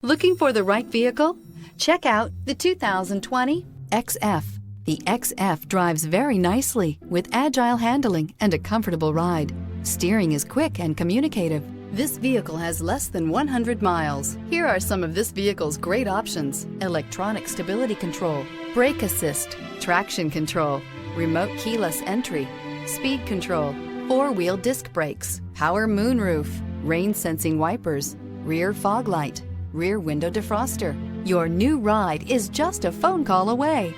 Looking for the right vehicle? Check out the 2020 XF. The XF drives very nicely with agile handling and a comfortable ride. Steering is quick and communicative. This vehicle has less than 100 miles. Here are some of this vehicle's great options: electronic stability control, brake assist, traction control, remote keyless entry, speed control, four-wheel disc brakes, power moonroof, rain sensing wipers, rear fog light, rear window defroster. Your new ride is just a phone call away.